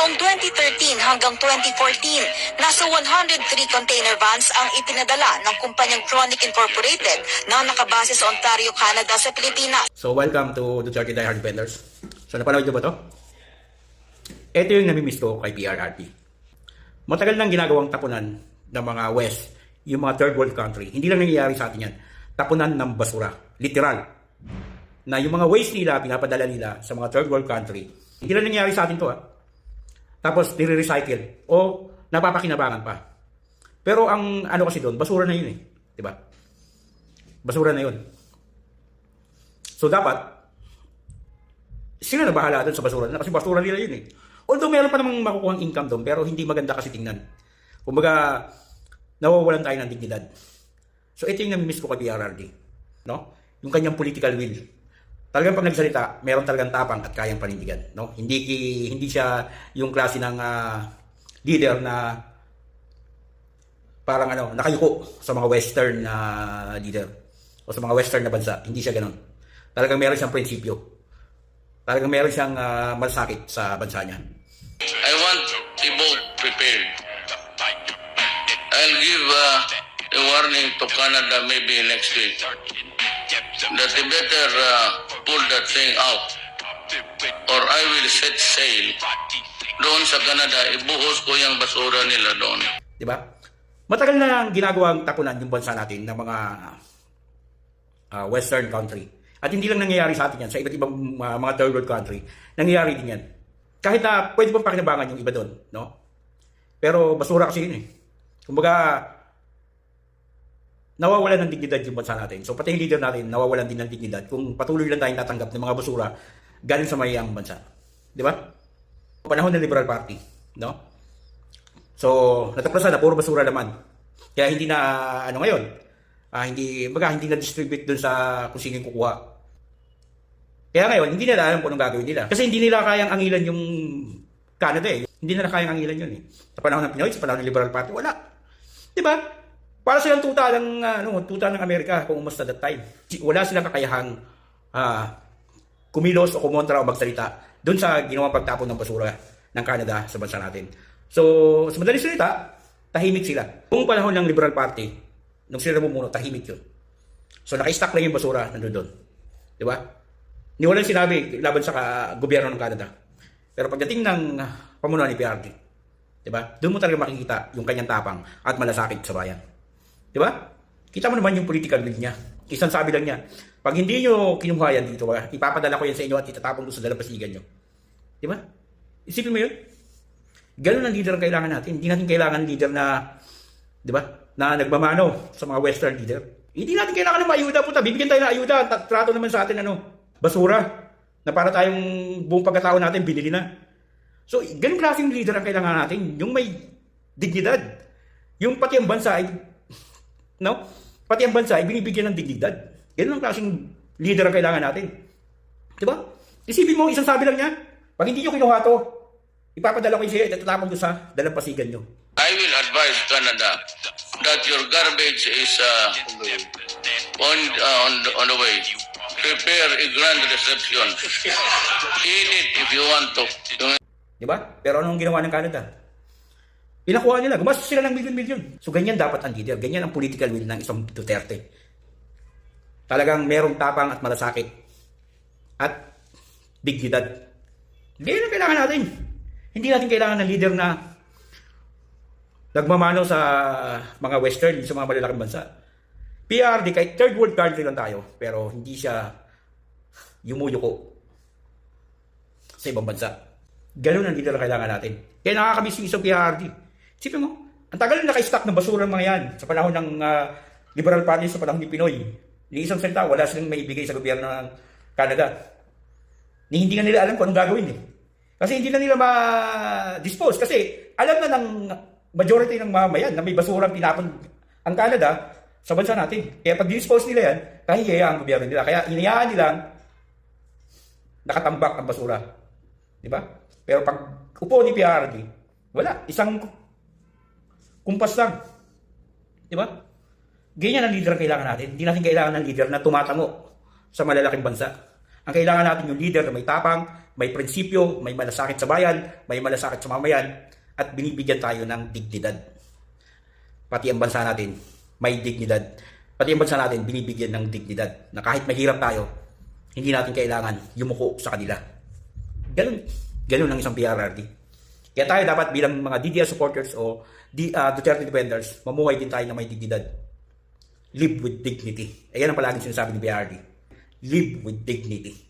Taong 2013 hanggang 2014, nasa 103 container vans ang ipinadala ng kumpanyang Tronic Incorporated na nakabase sa Ontario, Canada sa Pilipinas. So welcome to Duterte Die Hard Defenders. So napanood nyo ba to? Ito yung namimiss ko kay PRRD. Matagal nang ginagawang tapunan ng mga West, yung mga third world country. Hindi lang nangyayari sa atin yan. Tapunan ng basura. Literal. Na yung mga waste nila, pinapadala nila sa mga third world country. Hindi lang nangyayari sa atin to Tapos nire-recycle. O napapakinabangan pa. Pero ang ano kasi doon, basura na yun eh. Diba? Basura na yun. So dapat, sila na bahala doon sa basura na kasi basura nila yun eh. Although meron pa namang makukuhang income doon, pero hindi maganda kasi tingnan. Kumbaga, nawawalan tayo ng dignidad. So ito yung namimiss ko kay PRRD. No? Yung kanyang political will. Talagang pag nagsalita, meron talagang tapang at kayang panindigan. No? Hindi siya yung klase ng leader na parang nakayuko sa mga western na leader o sa mga western na bansa. Hindi siya ganun. Talagang meron siyang prinsipyo. Talagang meron siyang malasakit sa bansa niya. I want a boat prepared. I'll give a warning to Canada maybe next week that they better pull that thing out or I will set sail doon sa Canada. Ibuhos ko yung basura nila doon. Diba? Matagal na lang ginagawang tapunan yung bansa natin ng mga western country. At hindi lang nangyayari sa atin yan, sa iba't ibang mga third world country, nangyayari din yan. Kahit na pwede pang pakinabangan yung iba doon, no? Pero basura kasi yun eh. Kumbaga, nawawalan ng dignidad yung bansa natin. So pati yung leader natin, nawawalan din ng dignidad kung patuloy lang tayong tatanggap ng mga basura galing sa mayang bansa. Di ba? Panahon ng Liberal Party, no? So, nataplasan na, puro basura naman. Kaya hindi na, ngayon, hindi na-distribute dun sa kung sino yung kukuha. Kaya ngayon, hindi nila alam kung anong gagawin nila. Kasi hindi nila kayang angilan yung Canada eh. Hindi nila kayang angilan yun eh. Sa panahon ng Pinoy, sa panahon ng Liberal Party, wala. Diba? Para silang tuta ng Amerika kung umusta that time. Wala silang kakayahang kumilos o kumontra o magsalita dun sa ginawang pagtapon ng basura ng Canada sa bansa natin. So, sa madaling salita, tahimik sila. Kung panahon ng Liberal Party, nung sila namumuno, tahimik yun. So, naka-stack lang yung basura nandun doon. Diba? Ni walang sinabi laban sa gobyerno ng Canada. Pero pagdating ng pamunuan ni PRD, diba? Doon mo talaga makikita yung kanyang tapang at malasakit sa bayan. Diba? Kita mo naman yung political will niya. Isang sabi lang niya, pag hindi nyo kinuha yan dito, ipapadala ko yan sa inyo at itatapon doon sa dalampasigan nyo. Diba? Isipin mo yun? Ganun ang leader ang kailangan natin. Hindi natin kailangan leader na, diba? Na nagmamano sa mga western leader. Hindi natin kailangan ng ayuda. Puta, bibigyan tayo ng ayuda. Trato naman sa atin, basura. Na para tayong buong pagkatao natin, binili na. So, ganun klaseng leader ang kailangan natin. Yung may dignidad. Yung pati ang bansa ay, pati ang bansa ay binibigyan ng dignidad. Ganun ang klaseng leader ang kailangan natin. Diba? Isipin mo, isang sabi lang niya, pag hindi nyo kinuha to, ipapadala ko yung siya at tatapon ko sa dalampasigan nyo. I will advise Canada that your garbage is on the way. Prepare a grand reception. Eat it if you want to. Diba? Pero anong ginawa ng Canada? Pinakuha nila. Gumastos sila ng milyon-milyon. So ganyan dapat ang leader. Ganyan ang political will ng isang Duterte. Talagang merong tapang at malasakit. At dignidad. Ganyan ang kailangan natin. Hindi natin kailangan ng leader na nagmamano sa mga western, sa mga malalaking bansa. PRD, kahit third world country lang tayo, pero hindi siya yumuyuko sa ibang bansa. Ganun ang leader na kailangan natin. Kaya nakakamiss yung isang PRD. Sipin mo, ang tagal na naka-stack ng basura ng mga yan sa panahon ng Liberal Party, sa panahon ni Pinoy. Ni isang salita, wala silang maibigay sa gobyerno ng Canada. Hindi nga nila alam kung anong gagawin eh. Kasi hindi na nila ma-dispose. Kasi alam na ng majority ng mamayan na may basurang tinapon ang Canada sa bansa natin. Kaya pag dispose nila yan, kahihiya ang gobyerno nila. Kaya inayaan nilang nakatambak ang basura. Diba? Pero pag upo ni PRD, wala. Isang kumpas lang. Diba? Ganyan ang leader ang kailangan natin. Hindi natin kailangan ng leader na tumatango sa malalaking bansa. Ang kailangan natin yung leader na may tapang, may prinsipyo, may malasakit sa bayan, may malasakit sa mamayan, at binibigyan tayo ng dignidad. Pati ang bansa natin, may dignidad. Pati ang bansa natin, binibigyan ng dignidad. Na kahit mahirap tayo, hindi natin kailangan yumuko sa kanila. Ganun ang isang PRRD. Kaya tayo dapat bilang mga DDS supporters o Duterte defenders, mamuhay din tayo na may dignidad. Live with dignity. Ayan ang palaging sinasabi ni PRRD. Live with dignity.